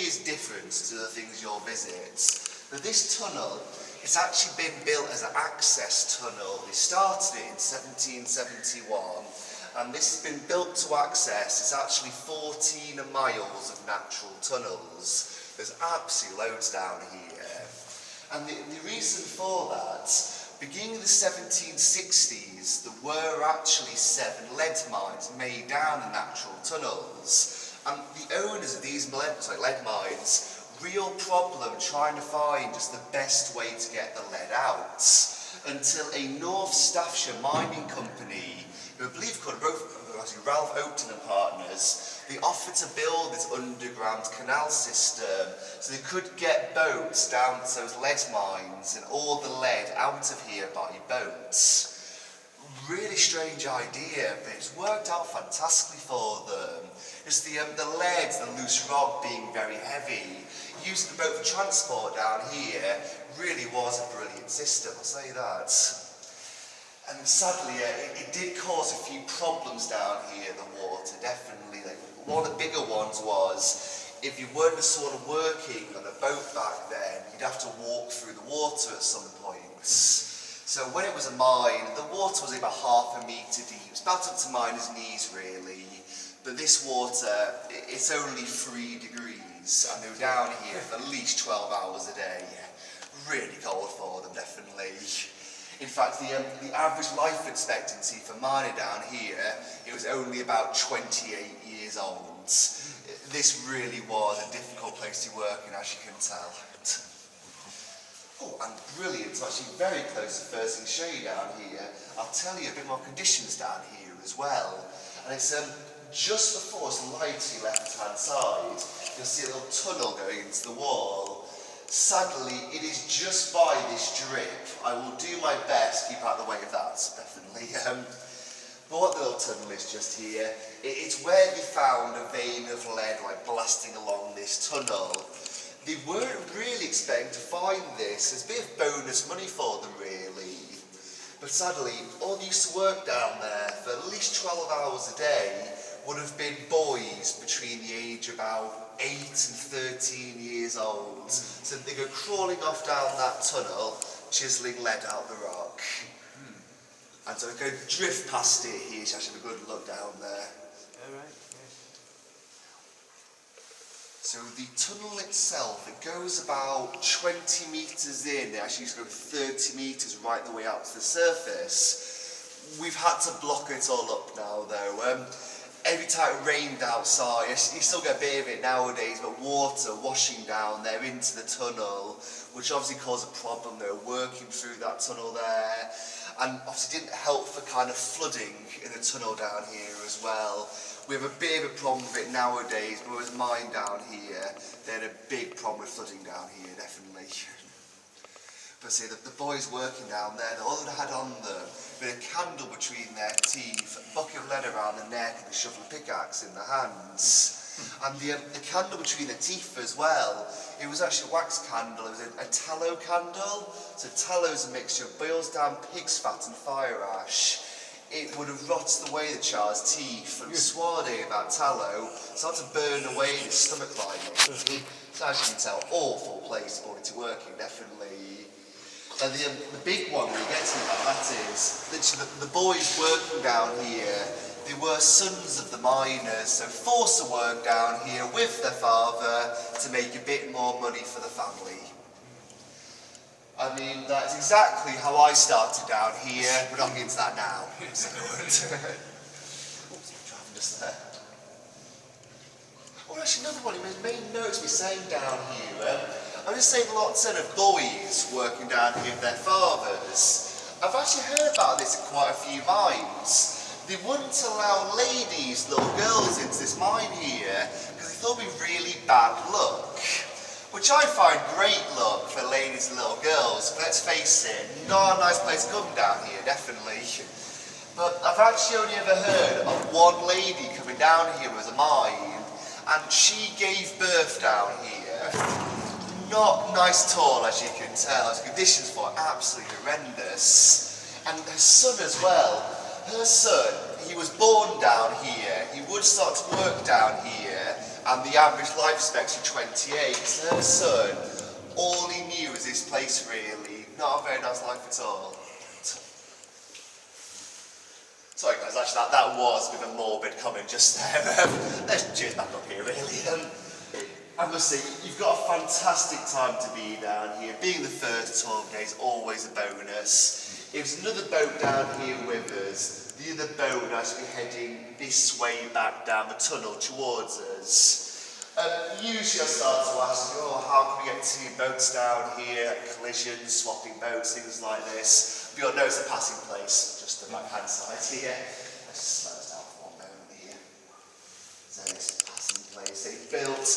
is different to the things you'll visit. But this tunnel, it's actually been built as an access tunnel. They started it in 1771, and this has been built to access. It's actually 14 miles of natural tunnels. There's absolutely loads down here. And the reason for that, beginning of the 1760s, there were actually 7 lead mines made down the natural tunnels. And the owners of these lead mines, real problem trying to find just the best way to get the lead out, until a North Staffordshire mining company, who I believe called Ralph Oakton and Partners, they offered to build this underground canal system so they could get boats down to those lead mines and all the lead out of here by boats. Really strange idea, but it's worked out fantastically for them. Just the lead, the loose rock being very heavy, using the boat for transport down here really was a brilliant system, I'll say that. And sadly, it did cause a few problems down here, the water, definitely. Like, one of the bigger ones was, if you weren't sort of working on a boat back then, you'd have to walk through the water at some points. So when it was a mine, the water was about ½ metre deep. It's about up to miner's knees, really. But this water, it's only 3 degrees, and they were down here for at least 12 hours a day. Really cold for them, definitely. In fact, the average life expectancy for mining down here, it was only about 28 years old. This really was a difficult place to work in, as you can tell. Oh, and brilliant, it's actually very close to first thing show you down here. I'll tell you a bit more conditions down here as well. And it's just before it's light to your left-hand side, you'll see a little tunnel going into the wall. Sadly, it is just by this drip. I will do my best to keep out of the way of that, definitely. But what the little tunnel is just here, it's where they found a vein of lead like blasting along this tunnel. They weren't really expecting to find this. It's a bit of bonus money for them, really. But sadly, all they used to work down there for at least 12 hours a day would have been boys between the age of about 8 and 13 years old. So they go crawling off down that tunnel, chiselling lead out the rock. And so go drift past it here, so actually have a good look down there. Alright, So the tunnel itself, it goes about 20 metres in. It actually used to go 30 metres right the way out to the surface. We've had to block it all up now though. Every time it rained outside, you still get a bit of it nowadays, but water washing down there into the tunnel, which obviously caused a problem. They were working through that tunnel there, and obviously didn't help for kind of flooding in the tunnel down here as well. We have a bit of a problem with it nowadays, but with mine down here, they had a big problem with flooding down here, definitely. But see, the boys working down there, all they had on them, with a candle between their teeth, a bucket of lead around the neck, and a shovel and pickaxe in their hands. And the candle between their teeth as well, it was actually a wax candle, it was a tallow candle. So tallow is a mixture of boils down pig's fat and fire ash. It would have rotted away the child's teeth and swallowed it that tallow, started to burn away his stomach lining. So as you can tell, awful place for it to work in, definitely. And the big one we're getting about that is, literally the boys working down here, they were sons of the miners, so forced to work down here with their father to make a bit more money for the family. I mean, that's exactly how I started down here. We're not getting into that now. Oops, driving just there. Well, actually, another one you may notice me saying down here. I'm just saying lots of boys working down here with their fathers. I've actually heard about this in quite a few mines. They wouldn't allow ladies, little girls, into this mine here because they thought it would be really bad luck. Which I find great luck for ladies and little girls, but let's face it, not a nice place to come down here, definitely. But I've actually only ever heard of one lady coming down here with a mine, and she gave birth down here. Not nice at all, as you can tell. The conditions for absolutely horrendous. And her son as well. Her son, he was born down here. He would start to work down here, and the average life expectancy 28. So her son, all he knew was this place really. Not a very nice life at all. Sorry guys, actually that was a bit of a morbid comment just there. Let's cheers back up here really. I must say, you've got a fantastic time to be down here. Being the first 12 days, always a bonus. If there's another boat down here with us, the other boat would actually be heading this way back down the tunnel towards us. Usually I start to ask, how can we get two boats down here, collisions, swapping boats, things like this. But you'll notice a passing place, just the right hand side here. Let's just slow us down for one moment here. So this passing place, they built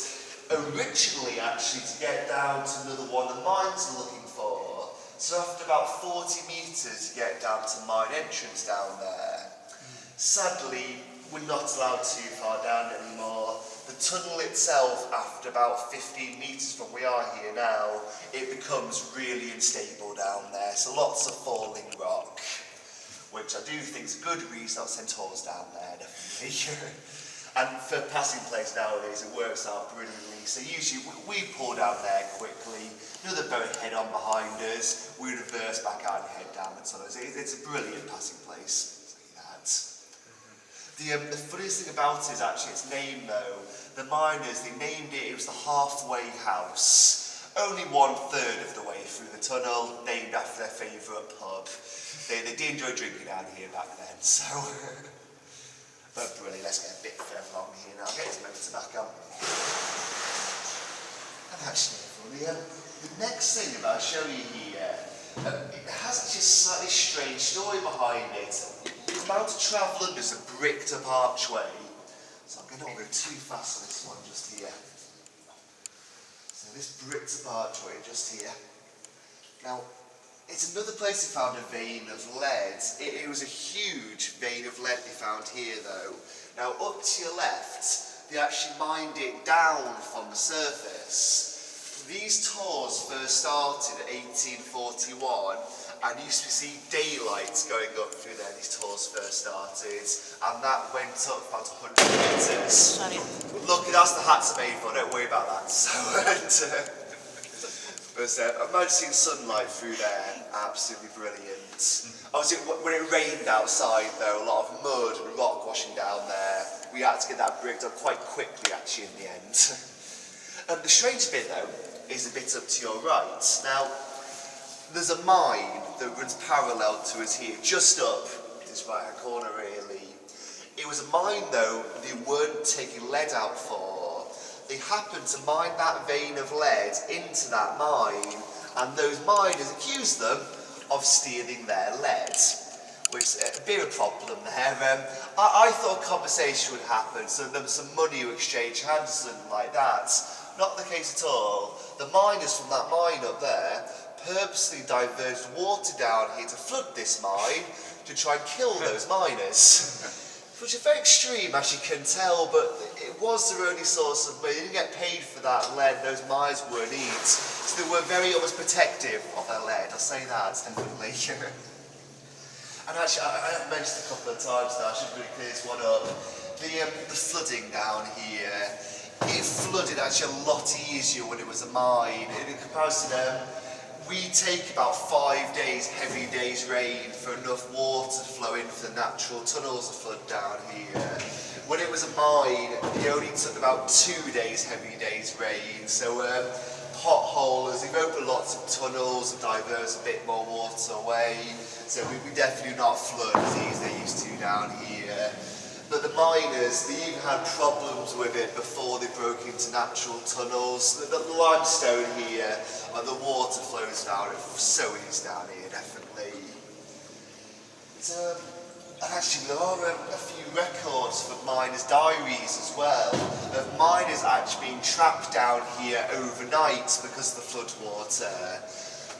originally actually to get down to another one the mines are looking for. So after about 40 metres you get down to mine entrance down there. Sadly, we're not allowed too far down anymore. The tunnel itself, after about 15 metres from where we are here now, it becomes really unstable down there. So lots of falling rock, which I do think is a good reason not to send tours down there, definitely. And for passing place nowadays, it works out brilliantly. So usually we pull down there quickly, another boat head on behind us, we reverse back out and head down the tunnel. It's a brilliant passing place. The funniest thing about it is actually its name though. The miners, they named it, it was the halfway house. Only 1/3 of the way through the tunnel, named after their favourite pub. They did enjoy drinking down here back then, so... But brilliant, let's get a bit further along here now. Get his motor back on. And actually, the next thing that I'll show you here, it has actually a slightly strange story behind it. It's about to travel under a bricked up archway. So I'm going to go too fast on this one just here. So this bricked up archway just here. Now, it's another place they found a vein of lead. It was a huge vein of lead they found here though. Now up to your left, they actually mined it down from the surface. These tours first started at 1841 and used to see daylight going up through there. These tours first started and that went up about 100 metres. Sorry. Look, that's the hats are made for, don't worry about that. So, but imagine seeing sunlight through there, absolutely brilliant. Obviously, when it rained outside though, a lot of mud and rock washing down there, we had to get that bricked up quite quickly actually in the end. The strange bit though, is a bit up to your right. Now, there's a mine that runs parallel to us here, just up this right hand corner really. It was a mine though, they weren't taking lead out for. They happened to mine that vein of lead into that mine, and those miners accused them of stealing their lead, which is a bit of a problem there. I thought a conversation would happen, so there was some money to exchange hands or something like that. Not the case at all. The miners from that mine up there purposely diverged water down here to flood this mine to try and kill those miners. Which is very extreme, as you can tell, but it was their only source of money. They didn't get paid for that lead, those mines weren't eat. So they were very almost protective of their lead, I'll say that, definitely. And actually, I mentioned a couple of times now, I should really clear this one up. The flooding down here, it flooded actually a lot easier when it was a mine. In comparison, we take about 5 days, heavy days rain for enough water to flow in for the natural tunnels to flood down here. When it was a mine, it only took about 2 days, heavy days rain. So potholes, they've opened lots of tunnels and diverts a bit more water away. So we definitely do not flood as easy as they used to down here. But the miners, they even had problems with it before they broke into natural tunnels. The limestone here, and the water flows down, it's so easy down here, definitely. And actually there are a few records for miners' diaries as well, of miners actually being trapped down here overnight because of the flood water.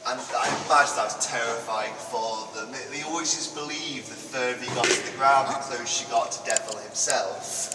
And I imagine that was terrifying for them. They always just believed the further you got to the ground, the closer you got to Devil himself.